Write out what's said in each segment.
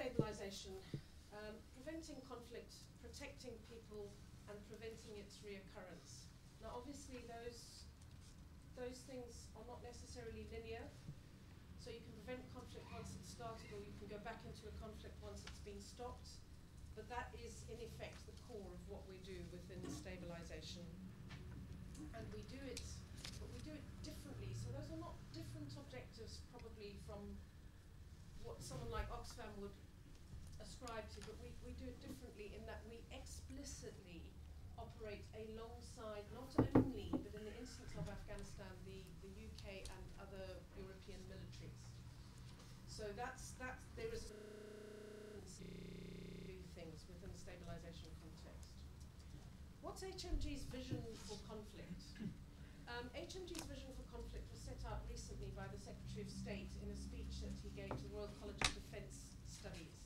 stabilisation, preventing conflict, protecting people, and preventing its reoccurrence. Now, obviously, those things are not necessarily linear. So you can prevent conflict once it's started, or you can go back into a conflict once it's been stopped. But that is, in effect, the core of what we do within stabilisation. And we do it, but we do it differently. So those are not different objectives, probably, from what someone like Oxfam would ascribe to, but we do it differently in that we explicitly operate alongside, not only, but in the instance of Afghanistan, the UK and other European militaries. So there is things within the stabilisation context. What's HMG's vision for conflict? HMG's vision for conflict was set out recently by the Secretary of State in a speech that he gave to the Royal College of Defence Studies.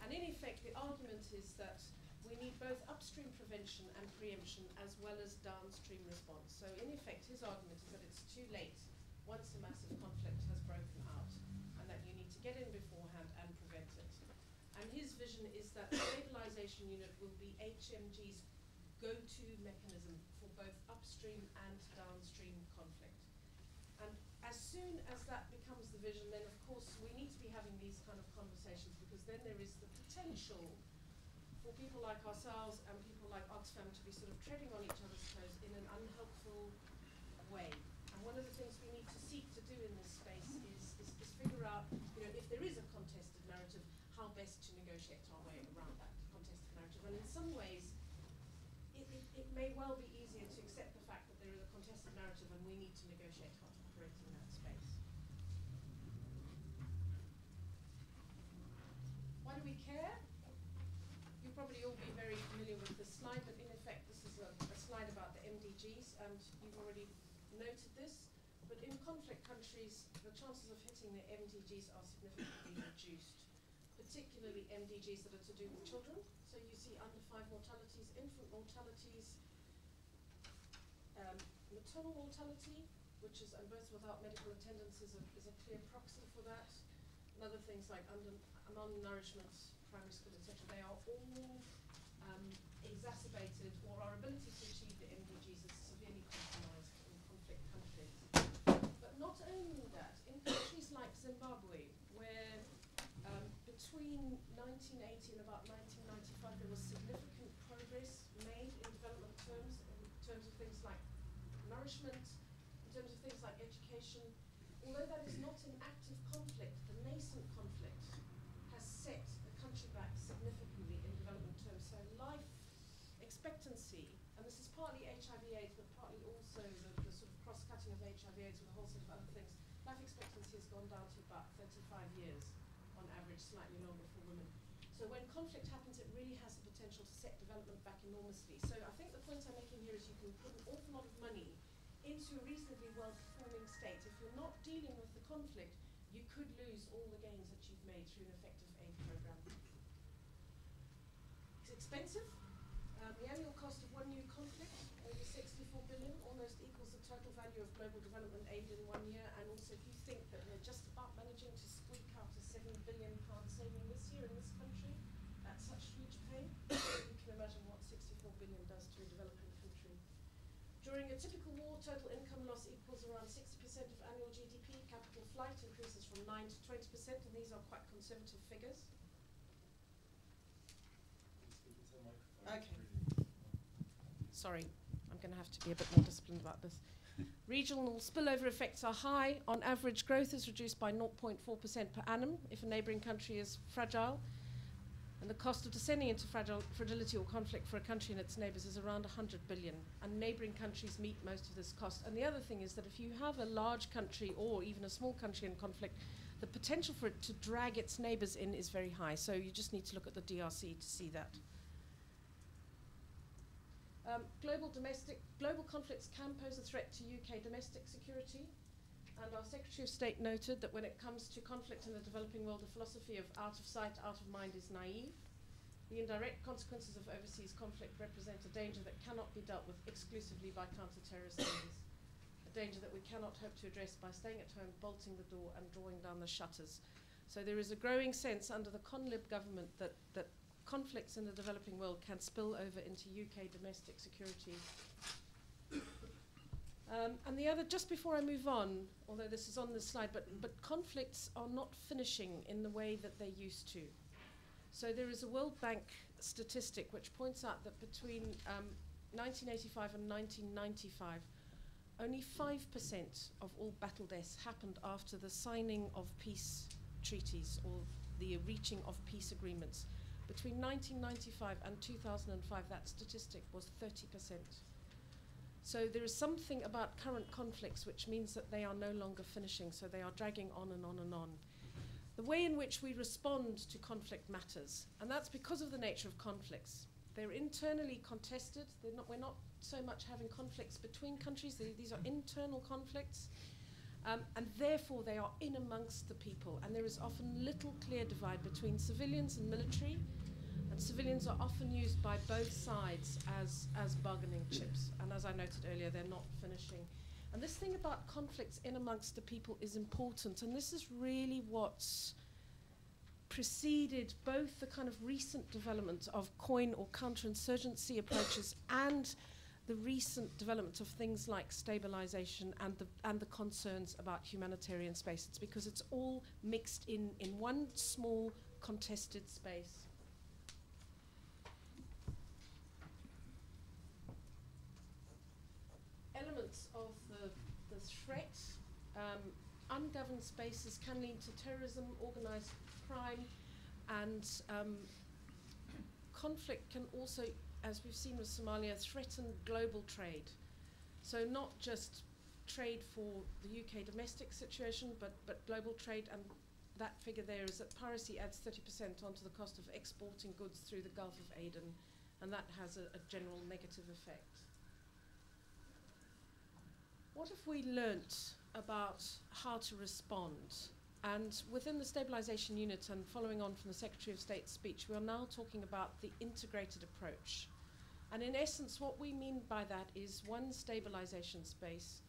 And in effect, the argument is that we need both upstream prevention and preemption as well as downstream response. So in effect, his argument is that it's too late once a massive conflict has broken out, and that you need to get in beforehand and prevent it. And his vision is that the Stabilisation Unit will be HMG's go-to mechanism for both upstream and downstream conflict. And as soon as that becomes the vision, then of course we need to be having these kind of conversations, because then there is the potential for people like ourselves and people like Oxfam to be sort of treading on each other's toes in an unhelpful way. And one of the things we need to seek to do in this space is figure out, if there is a contested narrative, how best to negotiate our way around that contested narrative. And in some ways, it may well be easier to accept the fact that there is a contested narrative and we need to negotiate how to operate in that space. Why do we care? You'll probably all be very familiar with this slide, but in effect this is a slide about the MDGs, and you've already noted this, but in conflict countries the chances of hitting the MDGs are significantly reduced, particularly MDGs that are to do with children. So you see under 5 mortalities, infant mortalities, maternal mortality, which is, and births without medical attendance is a clear proxy for that, and other things like malnourishment, primary school, etc. They are all exacerbated, or our ability to achieve the MDGs is severely compromised in conflict countries. But not only that, in countries like Zimbabwe, where between 1980 and about 1995 there was significant progress made in development terms, in terms of things like nourishment, in terms of things like education. Although that is not an active conflict, the nascent conflict has set the country back significantly in development terms. So life expectancy, and this is partly HIV/AIDS, but partly also the sort of cross-cutting of HIV/AIDS with a whole set of other things, life expectancy has gone down to about 35 years on average, slightly longer for women. So when conflict happens, it really has the potential to set development back enormously. So I think the point I'm making here is you can put an awful lot of money into a reasonably well-performing state. If you're not dealing with the conflict, you could lose all the gains that you've made through an effective aid program. It's expensive. The annual cost of one new conflict, over 64 billion, almost equals the total value of global development aid in 1 year. And also, if you think that we're just about managing to squeak out a £7 billion saving this year in this country, that's such huge pain. You can imagine what 64 billion does to a developing country. During a typical war, total income loss equals around 60% of annual GDP. Capital flight increases from 9 to 20%, and these are quite conservative figures. Okay. Sorry, I'm going to have to be a bit more disciplined about this. Regional spillover effects are high. On average, growth is reduced by 0.4% per annum if a neighbouring country is fragile. And the cost of descending into fragility or conflict for a country and its neighbours is around 100 billion. And neighbouring countries meet most of this cost. And the other thing is that if you have a large country or even a small country in conflict, the potential for it to drag its neighbours in is very high. So you just need to look at the DRC to see that. Global conflicts can pose a threat to UK domestic security, and our Secretary of State noted that when it comes to conflict in the developing world, the philosophy of out of sight, out of mind is naive. The indirect consequences of overseas conflict represent a danger that cannot be dealt with exclusively by counter-terrorist measures, a danger that we cannot hope to address by staying at home, bolting the door and drawing down the shutters. So there is a growing sense under the Conlib government that conflicts in the developing world can spill over into UK domestic security. And the other, just before I move on, although this is on the slide, but conflicts are not finishing in the way that they used to. So there is a World Bank statistic which points out that between 1985 and 1995, only 5% of all battle deaths happened after the signing of peace treaties or the reaching of peace agreements. Between 1995 and 2005, that statistic was 30%. So there is something about current conflicts which means that they are no longer finishing, so they are dragging on and on and on. The way in which we respond to conflict matters, and that's because of the nature of conflicts. They're internally contested. We're not so much having conflicts between countries. These are internal conflicts, and therefore they are in amongst the people, and there is often little clear divide between civilians and military. And civilians are often used by both sides as bargaining chips. And as I noted earlier, they're not finishing. And this thing about conflicts in amongst the people is important. And this is really what's preceded both the kind of recent development of COIN or counterinsurgency approaches and the recent development of things like stabilisation and the concerns about humanitarian space. It's because it's all mixed in one small contested space. Elements of the threat, ungoverned spaces can lead to terrorism, organised crime, and conflict can also, as we've seen with Somalia, threaten global trade. So not just trade for the UK domestic situation, but global trade, and that figure there is that piracy adds 30% onto the cost of exporting goods through the Gulf of Aden, and that has a general negative effect. What have we learnt about how to respond? And within the Stabilisation Unit, and following on from the Secretary of State's speech, we are now talking about the integrated approach. And in essence, what we mean by that is one stabilisation space,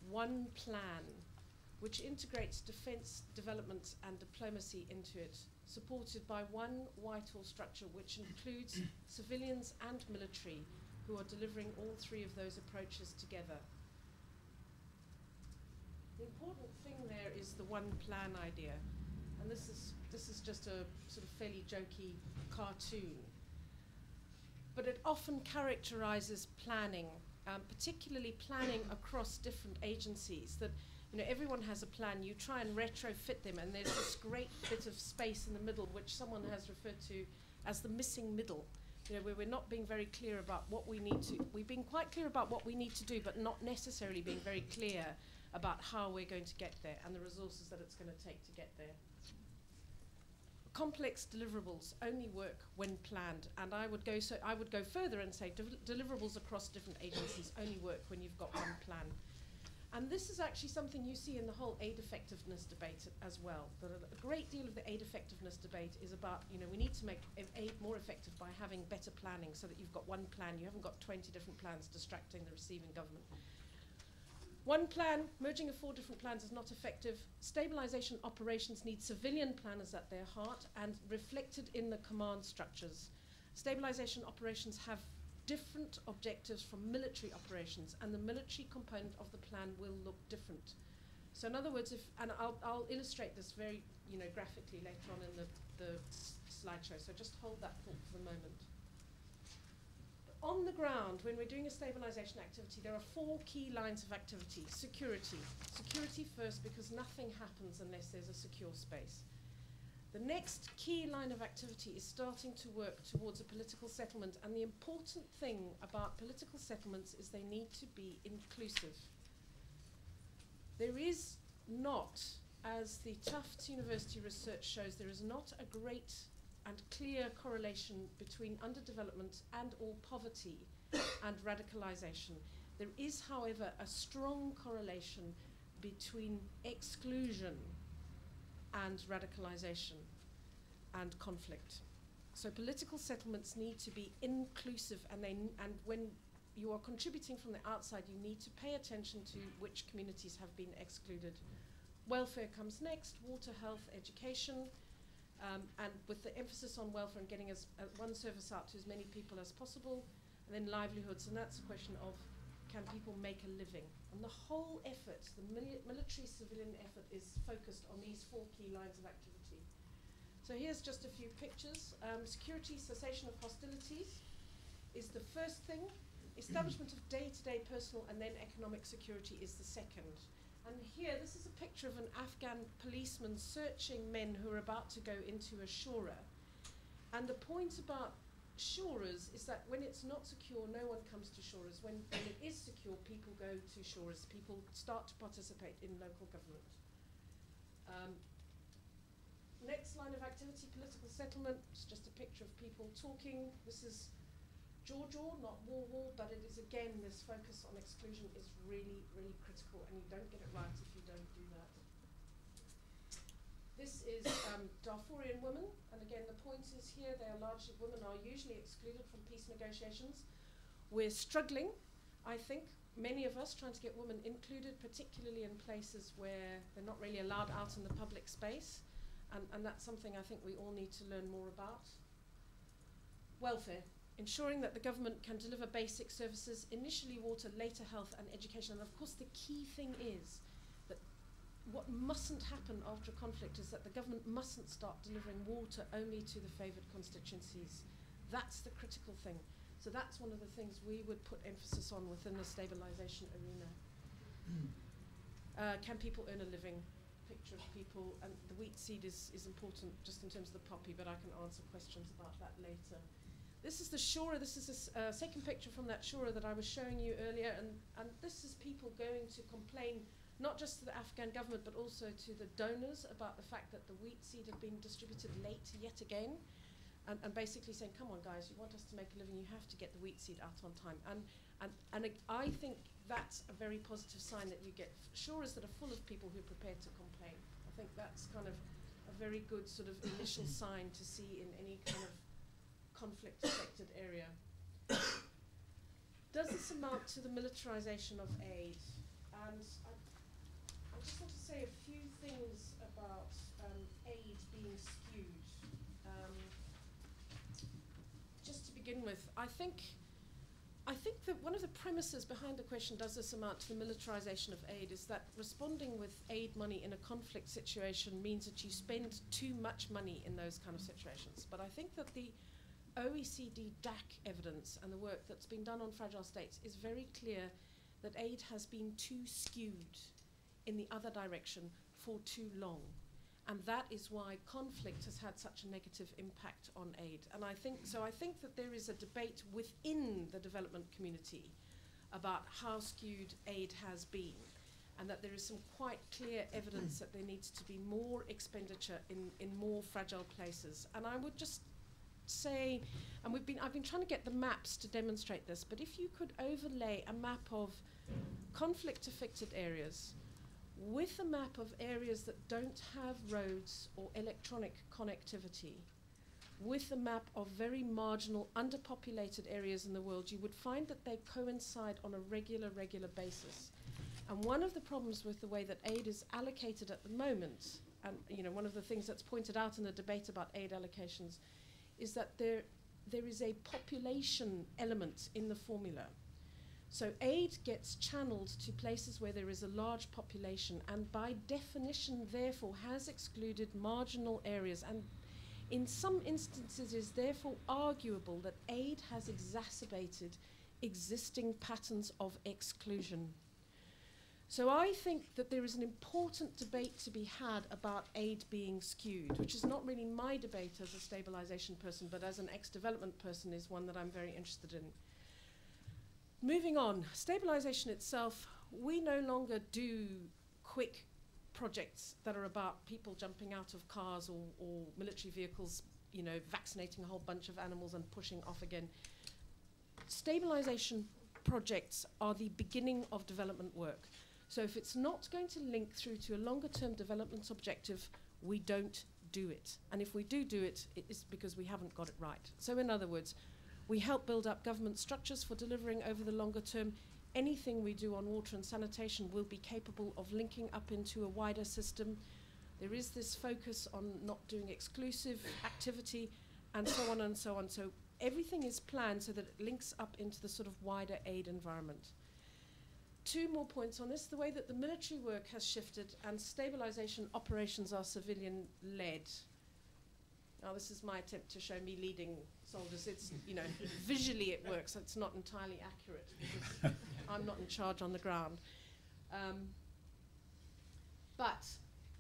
one plan, which integrates defence, development and diplomacy into it, supported by one Whitehall structure which includes civilians and military who are delivering all three of those approaches together. The important thing there is the one plan idea, and this is just a sort of fairly jokey cartoon, but it often characterises planning, particularly planning across different agencies. That everyone has a plan. You try and retrofit them, and there's this great bit of space in the middle, which someone has referred to as the missing middle. Where we're not being very clear about what we need to. We've been quite clear about what we need to do, but not necessarily being very clear about how we're going to get there and the resources that it's going to take to get there. Complex deliverables only work when planned, and I would go further and say deliverables across different agencies only work when you've got one plan. And this is actually something you see in the whole aid effectiveness debate as well. A great deal of the aid effectiveness debate is about, we need to make aid more effective by having better planning so that you've got one plan. You haven't got 20 different plans distracting the receiving government. One plan, merging of 4 different plans is not effective. Stabilisation operations need civilian planners at their heart and reflected in the command structures. Stabilisation operations have different objectives from military operations, and the military component of the plan will look different. So in other words, and I'll illustrate this very graphically later on in the slideshow, so just hold that thought for the moment. On the ground, when we're doing a stabilisation activity, there are 4 key lines of activity. Security. Security first, because nothing happens unless there's a secure space. The next key line of activity is starting to work towards a political settlement, and the important thing about political settlements is they need to be inclusive. There is not, as the Tufts University research shows, there is not a great and clear correlation between underdevelopment and or poverty and radicalisation. There is, however, a strong correlation between exclusion and radicalisation and conflict. So political settlements need to be inclusive, and when you are contributing from the outside, you need to pay attention to which communities have been excluded Welfare comes next, water, health, education, and with the emphasis on welfare and getting one service out to as many people as possible, and then livelihoods, and that's a question of can people make a living? And the whole effort, the military-civilian effort, is focused on these 4 key lines of activity. So here's just a few pictures. Security, cessation of hostilities is the first thing. Establishment of day-to-day personal and then economic security is the second. And here, this is a picture of an Afghan policeman searching men who are about to go into a shura. And the point about shuras is that when it's not secure, no one comes to shuras. When it is secure, people go to shuras. People start to participate in local government. Next line of activity, political settlement. It's just a picture of people talking. This is jaw, not war, but it is, again, this focus on exclusion is really, really critical, and you don't get it right if you don't do that. This is Darfurian women, and again, the point is here, women are usually excluded from peace negotiations. We're struggling, I think, many of us trying to get women included, particularly in places where they're not really allowed out in the public space, and that's something I think we all need to learn more about. Welfare. Ensuring that the government can deliver basic services, initially water, later health and education. And of course the key thing is that what mustn't happen after a conflict is that the government mustn't start delivering water only to the favoured constituencies. That's the critical thing. So that's one of the things we would put emphasis on within the stabilisation arena. Can people earn a living? Picture of people, and the wheat seed is important just in terms of the poppy, but I can answer questions about that later. This is the shura. This is a second picture from that shura that I was showing you earlier, and this is people going to complain not just to the Afghan government but also to the donors about the fact that the wheat seed had been distributed late yet again, and basically saying, come on guys, you want us to make a living, you have to get the wheat seed out on time. And I think that's a very positive sign that you get shuras that are full of people who are prepared to complain. I think that's kind of a very good sort of initial sign to see in any kind of conflict-affected area. Does this amount to the militarization of aid? And I just want to say a few things about aid being skewed. Just to begin with, I think that one of the premises behind the question, does this amount to the militarization of aid, is that responding with aid money in a conflict situation means that you spend too much money in those kind of situations. But I think that the OECD DAC evidence and the work that's been done on fragile states is very clear that aid has been too skewed in the other direction for too long. And that is why conflict has had such a negative impact on aid. And I think that there is a debate within the development community about how skewed aid has been, and that there is some quite clear evidence that there needs to be more expenditure in more fragile places. And I would just say, and I've been trying to get the maps to demonstrate this, but if you could overlay a map of conflict-affected areas with a map of areas that don't have roads or electronic connectivity, with a map of very marginal, underpopulated areas in the world, you would find that they coincide on a regular basis. And one of the problems with the way that aid is allocated at the moment, and one of the things that's pointed out in the debate about aid allocations, is that there is a population element in the formula. So aid gets channeled to places where there is a large population, and by definition, therefore, has excluded marginal areas. And in some instances, it is therefore arguable that aid has exacerbated existing patterns of exclusion. So I think that there is an important debate to be had about aid being skewed, which is not really my debate as a stabilization person, but as an ex-development person is one that I'm very interested in. Moving on, stabilization itself, we no longer do quick projects that are about people jumping out of cars or military vehicles, vaccinating a whole bunch of animals and pushing off again. Stabilization projects are the beginning of development work. So if it's not going to link through to a longer-term development objective, we don't do it. And if we do it, it's because we haven't got it right. So in other words, we help build up government structures for delivering over the longer term. anything we do on water and sanitation will be capable of linking up into a wider system. There is this focus on not doing exclusive activity and so on and so on. So everything is planned so that it links up into the sort of wider aid environment. Two more points on this. The way that the military work has shifted and stabilization operations are civilian-led. Now, this is my attempt to show me leading soldiers. It's, you know, visually it works. It's not entirely accurate because I'm not in charge on the ground. But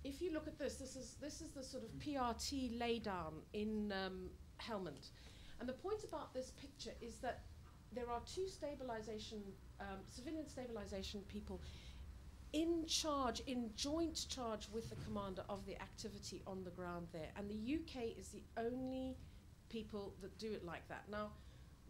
if you look at this, this is the sort of PRT laydown in Helmand. And the point about this picture is that there are two stabilization, civilian stabilization people in charge, in joint charge with the commander of the activity on the ground there. And the UK is the only people that do it like that. Now,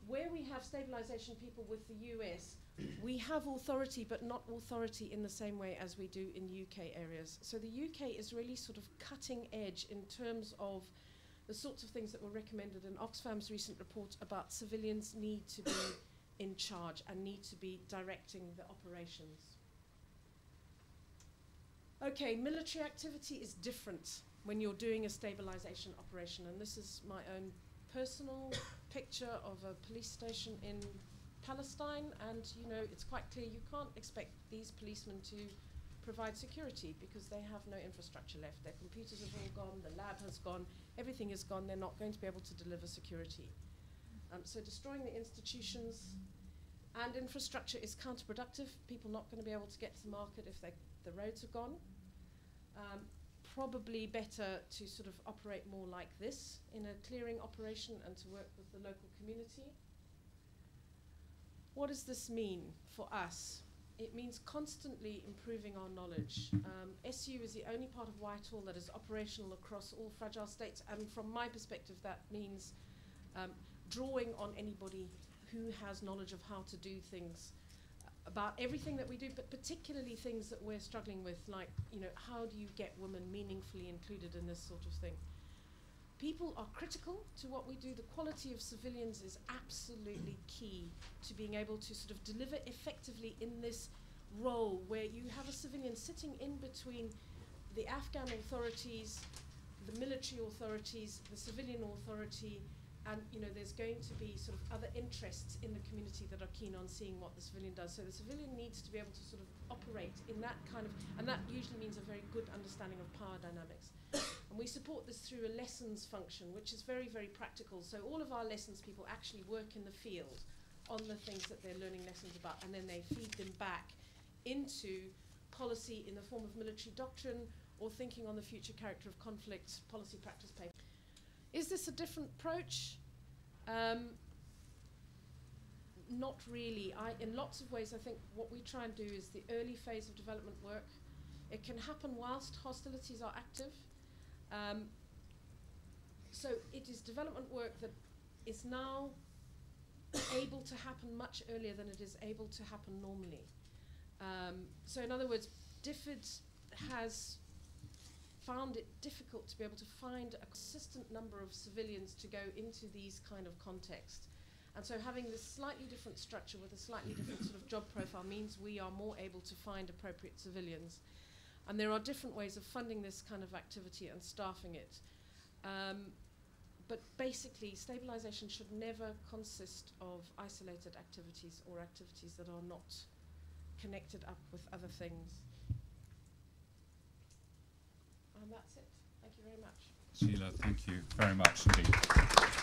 where we have stabilization people with the US, we have authority, but not authority in the same way as we do in UK areas. So the UK is really sort of cutting edge in terms of the sorts of things that were recommended in Oxfam's recent report about civilians need to be in charge and need to be directing the operations. Okay, military activity is different when you're doing a stabilization operation, and this is my own personal picture of a police station in Palestine, and you know, it's quite clear you can't expect these policemen to provide security because they have no infrastructure left. Their computers have all gone, the lab has gone, everything is gone. They're not going to be able to deliver security. So destroying the institutions and infrastructure is counterproductive. People not going to be able to get to the market if the roads are gone. Probably better to sort of operate more like this in a clearing operation and to work with the local community. What does this mean for us? It means constantly improving our knowledge. SU is the only part of Whitehall that is operational across all fragile states, and from my perspective that means drawing on anybody who has knowledge of how to do things about everything that we do, but particularly things that we're struggling with, like, you know, how do you get women meaningfully included in this sort of thing? People are critical to what we do. The quality of civilians is absolutely key to being able to sort of deliver effectively in this role where you have a civilian sitting in between the Afghan authorities, the military authorities, the civilian authority, and you know, there's going to be sort of other interests in the community that are keen on seeing what the civilian does. So the civilian needs to be able to sort of operate in that kind of, and that usually means a very good understanding of power dynamics. And we support this through a lessons function, which is very, very practical. So all of our lessons people actually work in the field on the things that they're learning lessons about, and then they feed them back into policy in the form of military doctrine or thinking on the future character of conflict policy practice paper. Is this a different approach? Not really. In lots of ways, I think what we try and do is the early phase of development work. It can happen whilst hostilities are active. So it is development work that is now able to happen much earlier than it is able to happen normally. So in other words, DFID has found it difficult to be able to find a consistent number of civilians to go into these kind of contexts. And so having this slightly different structure with a slightly different sort of job profile means we are more able to find appropriate civilians. And there are different ways of funding this kind of activity and staffing it. But basically, stabilization should never consist of isolated activities or activities that are not connected up with other things. And that's it. Thank you very much. Sheelagh, thank you very much indeed.